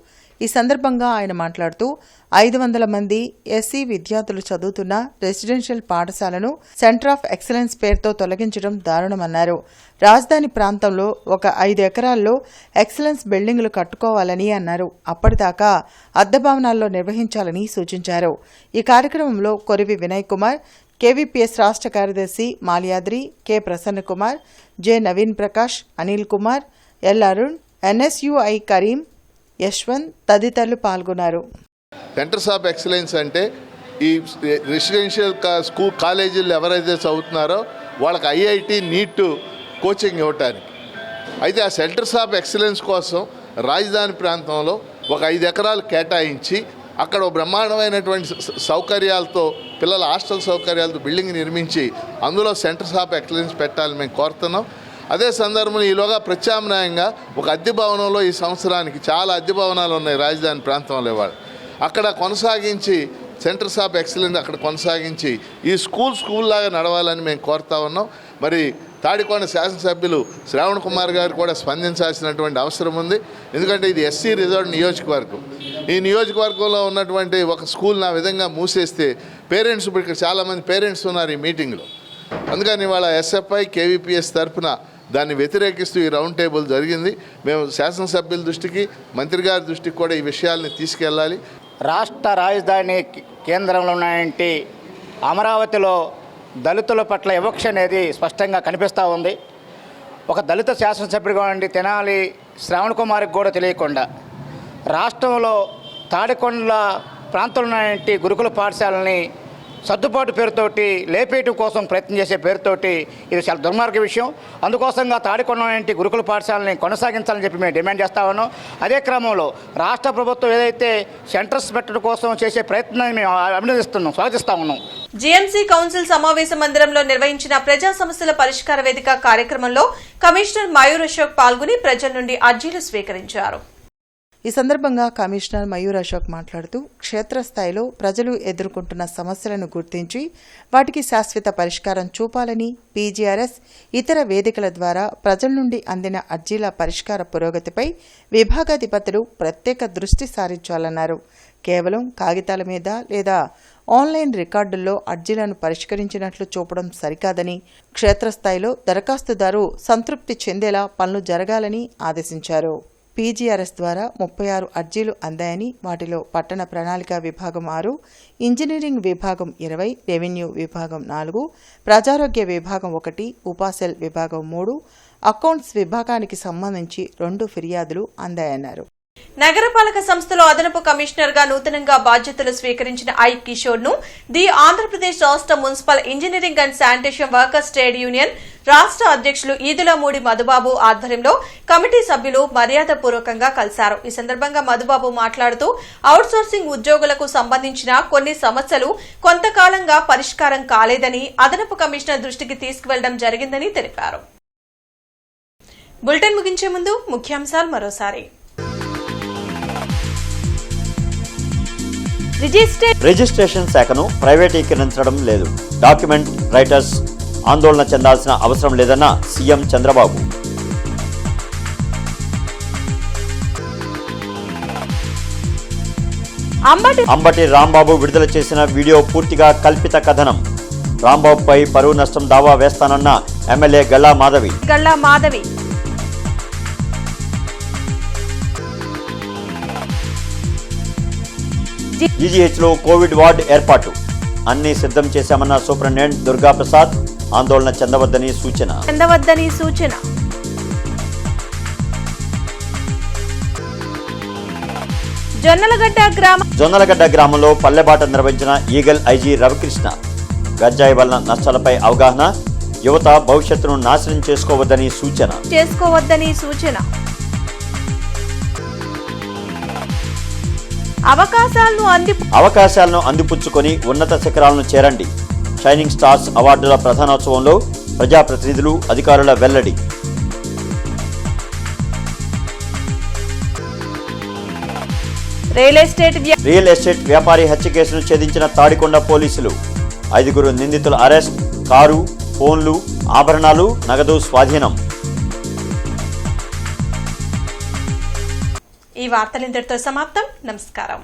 ఈ సందర్భంగా ఆయన మాట్లాడుతూ 500 మంది ఎస్సీ విద్యార్థులు చదువుతున్న రెసిడెన్షియల్ పాఠశాలను సెంటర్ ఆఫ్ ఎక్సలెన్స్ పేరుతో తొలగించడం దారుణమన్నారు. రాజధాని ప్రాంతంలో ఒక 5 ఎకరాల్లో ఎక్సలెన్స్ బిల్డింగులు కట్టుకోవాలని అన్నారు. అప్పటిదాకా అద్దె భవనాల్లో నిర్వహించాలని సూచించారు. ఈ కార్యక్రమంలో కొరివి వినయ్ కుమార్, కేవీపీఎస్ రాష్ట్ర కార్యదర్శి Malyadri, K Prasanna Kumar, J Naveen Prakash, Anil Kumar, L Arun, NSUI Karim, Yashwant తదితరులు పాల్గొన్నారు. సెంటర్స్ ఆఫ్ ఎక్సలెన్స్ అంటే ఈ రెసిడెన్షియల్ స్కూల్ కాలేజీలు ఎవరైతే చదువుతున్నారో వాళ్ళకి ఐఐటి నీట్ కోచింగ్ ఇవ్వటానికి. అయితే ఆ సెంటర్స్ ఆఫ్ ఎక్సలెన్స్ కోసం రాజధాని ప్రాంతంలో ఒక 5 ఎకరాలు కేటాయించి అక్కడ బ్రహ్మాండమైనటువంటి సౌకర్యాలతో పిల్లల హాస్టల్ సౌకర్యాలతో బిల్డింగ్ నిర్మించి అందులో సెంటర్స్ ఆఫ్ ఎక్సలెన్స్ పెట్టాలని మేము కోరుతున్నాం. అదే సందర్భంలో ఈలోగా ప్రత్యామ్నాయంగా ఒక అద్దె భవనంలో ఈ సంవత్సరానికి చాలా అద్దె భవనాలు ఉన్నాయి రాజధాని ప్రాంతంలో వాళ్ళు, అక్కడ కొనసాగించి సెంటర్స్ ఆఫ్ ఎక్సలెన్స్ అక్కడ కొనసాగించి ఈ స్కూల్ లాగా నడవాలని మేము కోరుతా ఉన్నాం. మరి తాడికొండ శాసనసభ్యులు శ్రావణ్ కుమార్ గారు కూడా స్పందించాల్సినటువంటి అవసరం ఉంది. ఎందుకంటే ఇది ఎస్సీ రిజర్వ్డ్ నియోజకవర్గం. ఈ నియోజకవర్గంలో ఉన్నటువంటి ఒక స్కూల్ నా విధంగా మూసేస్తే పేరెంట్స్, ఇప్పుడు ఇక్కడ చాలామంది పేరెంట్స్ ఉన్నారు ఈ మీటింగ్లో, అందుకని ఇవాళ ఎస్ఎఫ్ఐ కేవీపీఎస్ తరఫున దాన్ని వ్యతిరేకిస్తూ ఈ రౌండ్ టేబుల్ జరిగింది. మేము శాసనసభ్యుల దృష్టికి, మంత్రి గారి దృష్టికి కూడా ఈ విషయాల్ని తీసుకెళ్ళాలి. రాష్ట్ర రాజధాని కేంద్రంలో ఉన్నటువంటి అమరావతిలో దళితుల పట్ల వివక్ష అనేది స్పష్టంగా కనిపిస్తూ ఉంది. ఒక దళిత శాసనసభ్యుడిగా ఉండి తెనాలి శ్రావణ్ కుమార్కి కూడా తెలియకుండా రాష్ట్రంలో తాడికొండ ప్రాంతంలో ఉన్నటువంటి గురుకుల పాఠశాలని సర్దుబాటు పేరుతోటి లేపేయటం కోసం ప్రయత్నం చేసే పేరుతోటి ఇది చాలా దుర్మార్గ విషయం. అందుకోసంగా తాడికొండ గురుకుల పాఠశాలని కొనసాగించాలని చెప్పి మేము డిమాండ్ చేస్తా ఉన్నాం. అదే క్రమంలో రాష్ట్ర ప్రభుత్వం ఏదైతే సెంటర్స్ పెట్టడం కోసం చేసే ప్రయత్నాన్ని మేము అభినందిస్తున్నాం, స్వాగతిస్తా ఉన్నాం. జీఎంసీ కౌన్సిల్ సమావేశ మందిరంలో నిర్వహించిన ప్రజా సమస్యల పరిష్కార వేదిక కార్యక్రమంలో కమిషనర్ మయూర్ అశోక్ పాల్గొని ప్రజల నుండి అర్జీలు స్వీకరించారు. ఈ సందర్భంగా కమిషనర్ మయూర్ అశోక్ మాట్లాడుతూ క్షేత్రస్థాయిలో ప్రజలు ఎదుర్కొంటున్న సమస్యలను గుర్తించి వాటికి శాశ్వత పరిష్కారం చూపాలని, పీజీఆర్ఎస్ ఇతర వేదికల ద్వారా ప్రజల నుండి అందిన అర్జీల పరిష్కార పురోగతిపై విభాగాధిపతులు ప్రత్యేక దృష్టి సారించాలన్నారు. కేవలం కాగితాల మీద లేదా ఆన్లైన్ రికార్డుల్లో అర్జీలను పరిష్కరించినట్లు చూపడం సరికాదని, క్షేత్రస్థాయిలో దరఖాస్తుదారు సంతృప్తి చెందేలా పనులు జరగాలని ఆదేశించారు. పీజీఆర్ఎస్ ద్వారా 36 అర్జీలు అందాయని, వాటిలో పట్టణ ప్రణాళిక విభాగం 6, ఇంజనీరింగ్ విభాగం 20, రెవెన్యూ విభాగం 4, ప్రజారోగ్య విభాగం 1, ఉపాసెల్ విభాగం 3, అకౌంట్స్ విభాగానికి సంబంధించి 2 ఫిర్యాదులు అందాయన్నారు. నగరపాలక సంస్థలో అదనపు కమిషనర్ గా నూతనంగా బాధ్యతలు స్వీకరించిన ఐ కిషోర్ ను ది ఆంధ్రప్రదేశ్ రాష్ట్ర municipal engineering and sanitation workers trade union రాష్ట్ర అధ్యక్షులు ఈదులమూడి మధుబాబు ఆధ్వర్యంలో కమిటీ సభ్యులు మర్యాదపూర్వకంగా కలిశారు. ఈ సందర్భంగా మధుబాబు మాట్లాడుతూ అవుట్సోర్సింగ్ ఉద్యోగులకు సంబంధించిన కొన్ని సమస్యలు కొంతకాలంగా పరిష్కారం కాలేదని అదనపు కమిషనర్ దృష్టికి తీసుకువెళ్లడం జరిగిందని తెలిపారు. బులెటిన్ ముగించే ముందు ముఖ్యాంశాలు మరోసారి. రిజిస్ట్రేషన్ శాఖను ప్రైవేటీకరించడం లేదు. డాక్యుమెంట్ రైటర్స్ ఆందోళన చెందాల్సిన అవసరం లేదన్న సీఎం చంద్రబాబు. అంబటి రాంబాబు విడుదల చేసిన వీడియో పూర్తిగా కల్పిత కథనం. రాంబాబుపై పరువు నష్టం దావా వేస్తానన్న ఎమ్మెల్యే గల్లా మాధవి. జీజీహెచ్లో కోవిడ్ వార్డు ఏర్పాటు అన్ని సిద్ధం చేశామన్న సూపరింటెండెంట్ దుర్గాప్రసాద్. ఆందోళన చెందవద్దని సూచన. జొన్నలగడ్డ గ్రామంలో పల్లెబాట నిర్వహించిన ఈగల్ ఐజీ రవికృష్ణ. గంజాయి వలన నష్టాలపై అవగాహన, యువత భవిష్యత్తును నాశనం చేసుకోవద్దని సూచన. అవకాశాలను అందిపుచ్చుకొని ఉన్నత శిఖరాలను చేరండి. షైనింగ్ స్టార్స్ అవార్డుల ప్రధానోత్సవంలో ప్రజాప్రతినిధులు, అధికారుల వెల్లడి. రియల్ ఎస్టేట్ వ్యాపారి హత్య కేసును ఛేదించిన తాడికొండ పోలీసులు. 5 నిందితుల అరెస్ట్. కారు, ఫోన్లు, ఆభరణాలు, నగదు స్వాధీనం. ఈ వార్తలు ఇంతటితో సమాప్తం. నమస్కారం.